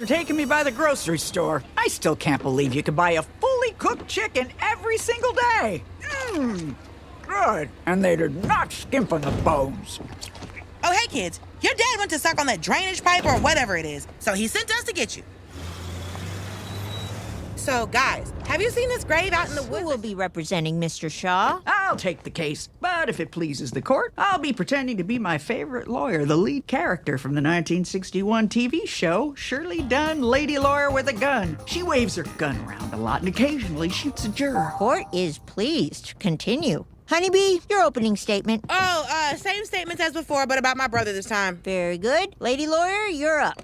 You're taking me by the grocery store. I still can't believe you could buy a fully cooked chicken every single day. Good. And they did not skimp on the bones. Oh, hey, kids. Your dad went to suck on that drainage pipe or whatever it is, so he sent us to get you. So, guys, have you seen this grave out in the woods? Who will be representing Mr. Shaw? I'll take the case, but if it pleases the court, I'll be pretending to be my favorite lawyer, the lead character from the 1961 TV show, Shirley Dunn, Lady Lawyer with a Gun. She waves her gun around a lot and occasionally shoots a juror. Court is pleased. Continue. Honeybee, your opening statement. Oh, same statements as before, but about my brother this time. Very good. Lady Lawyer, you're up.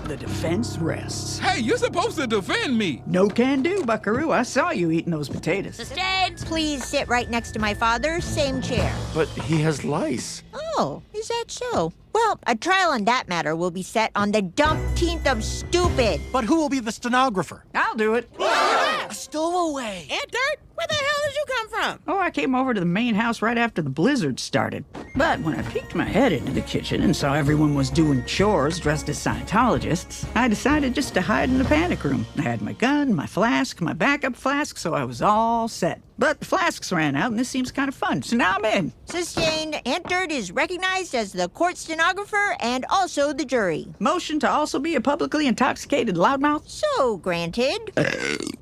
The defense rests. Hey, you're supposed to defend me. No can do, buckaroo. I saw you eating those potatoes. Sustained. Please sit right next to my father. Same chair. But he has lice. Oh, is that so? Well, a trial on that matter will be set on the dumpteenth of stupid. But who will be the stenographer? I'll do it. A stowaway. Aunt Dirt, where the hell did you come from? Oh, I came over to the main house right after the blizzard started. But when I peeked my head into the kitchen and saw everyone was doing chores dressed as Scientologists, I decided just to hide in the panic room. I had my gun, my flask, my backup flask, so I was all set. But the flasks ran out, and this seems kind of fun, so now I'm in. Sustained. Aunt Dirt is recognized as the court stenographer and also the jury. Motion to also be a publicly intoxicated loudmouth? So granted.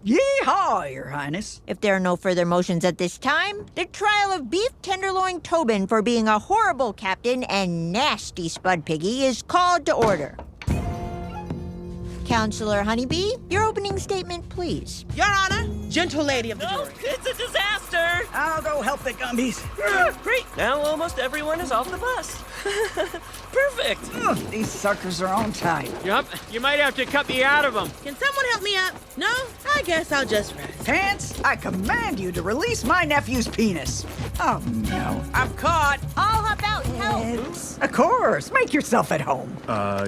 Yeehaw, Your Highness. If there are no further motions at this time, the trial of Beef Tenderloin Tobin for being a horrible captain and nasty Spud Piggy is called to order. Counselor Honeybee, your opening statement, please. Your Honor, gentle lady of the Oh, jury. it's a disaster! I'll go help the Gumbies. Great, now almost everyone is off the bus. Perfect! Ugh, these suckers are on tight. Yup, you might have to cut me out of them. Can someone help me up? No? I guess I'll just rest. Pants, I command you to release my nephew's penis. Oh, no. I'm caught. I'll hop out and help. It's, of course. Make yourself at home.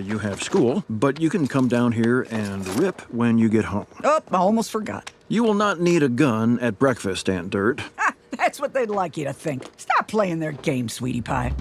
You have school, but you can come down here and rip when you get home. Oh, I almost forgot. You will not need a gun at breakfast, Aunt Dirt. Ha, that's what they'd like you to think. Stop playing their game, sweetie pie.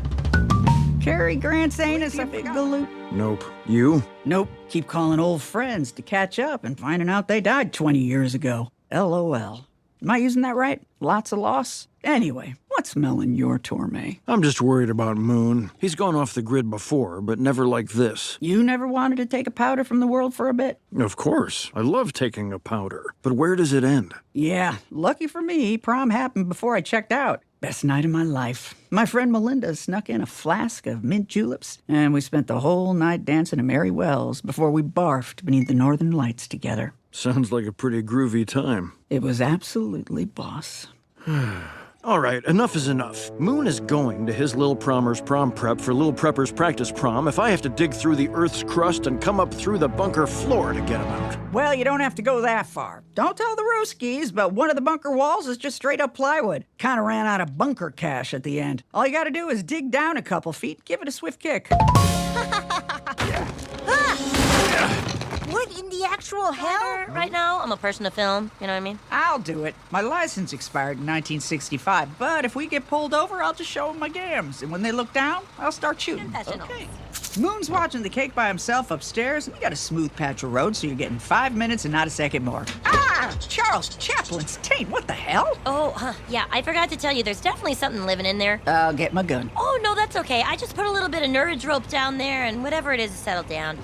Cary Grant's anus a big galoot? Nope. You? Nope. Keep calling old friends to catch up and finding out they died 20 years ago. LOL. Am I using that right? Lots of loss? Anyway, what's melling your tourme? I'm just worried about Moon. He's gone off the grid before, but never like this. You never wanted to take a powder from the world for a bit? Of course. I love taking a powder. But where does it end? Yeah, lucky for me, prom happened before I checked out. Best night of my life. My friend Melinda snuck in a flask of mint juleps, and we spent the whole night dancing to Mary Wells before we barfed beneath the northern lights together. Sounds like a pretty groovy time. It was absolutely boss. All right, enough is enough. Moon is going to his Lil Prommer's prom prep for Lil Prepper's practice prom if I have to dig through the Earth's crust and come up through the bunker floor to get him out. Well, you don't have to go that far. Don't tell the Rooskies, but one of the bunker walls is just straight up plywood. Kind of ran out of bunker cash at the end. All you gotta do is dig down a couple feet, give it a swift kick. What in the actual hell? Right now, I'm a person of film, you know what I mean? I'll do it. My license expired in 1965, but if we get pulled over, I'll just show them my gams. And when they look down, I'll start shooting. Professional. Okay. Moon's watching the cake by himself upstairs, and we got a smooth patch of road, so you're getting 5 minutes and not a second more. Ah! Charles Chaplin's taint, what the hell? Oh, yeah, I forgot to tell you, there's definitely something living in there. I'll get my gun. Oh, no, that's okay. I just put a little bit of nerdage rope down there, and whatever it is, settled down.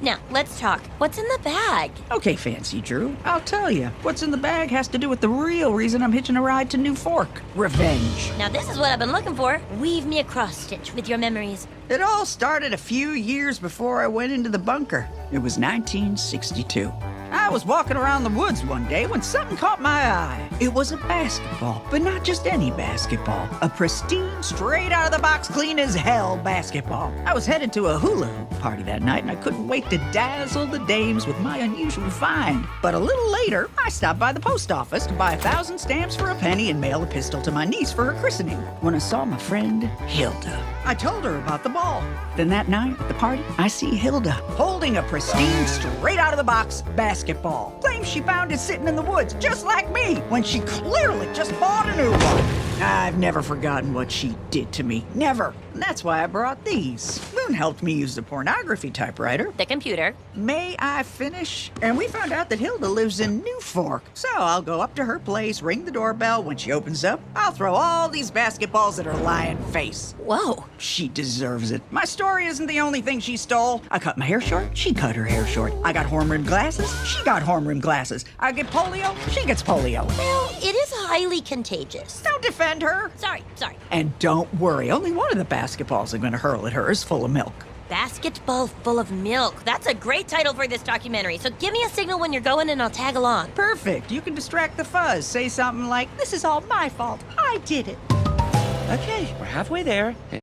Now, let's talk. What's in the bag? Okay, Fancy Drew, I'll tell you. What's in the bag has to do with the real reason I'm hitching a ride to New Fork. Revenge. Now, this is what I've been looking for. Weave me a cross-stitch with your memories. It all started a few years before I went into the bunker. It was 1962. I was walking around the woods one day when something caught my eye. It was a basketball, but not just any basketball. A pristine, straight out of the box, clean as hell basketball. I was headed to a hula hoop party that night, and I couldn't wait to dazzle the dames with my unusual find. But a little later, I stopped by the post office to buy 1,000 stamps for a penny and mail a pistol to my niece for her christening, when I saw my friend Hilda. I told her about the ball. Then that night at the party, I see Hilda holding a pristine, straight out of the box basketball. Claims she found it sitting in the woods, just like me, when she clearly just bought a new one. I've never forgotten what she did to me. Never. And that's why I brought these. Moon helped me use the pornography typewriter. The computer. May I finish? And we found out that Hilda lives in New Fork. So I'll go up to her place, ring the doorbell. When she opens up, I'll throw all these basketballs at her lying face. Whoa. She deserves it. My story isn't the only thing she stole. I cut my hair short, she cut her hair short. I got horn-rimmed glasses, she got horn-rimmed glasses. I get polio, she gets polio. Well, it is highly contagious. Don't defend her. Sorry. And don't worry, only one of the basketballs I'm gonna hurl at her is full of milk. Basketball full of milk. That's a great title for this documentary. So give me a signal when you're going and I'll tag along. Perfect. You can distract the fuzz. Say something like, "This is all my fault. I did it." Okay, we're halfway there.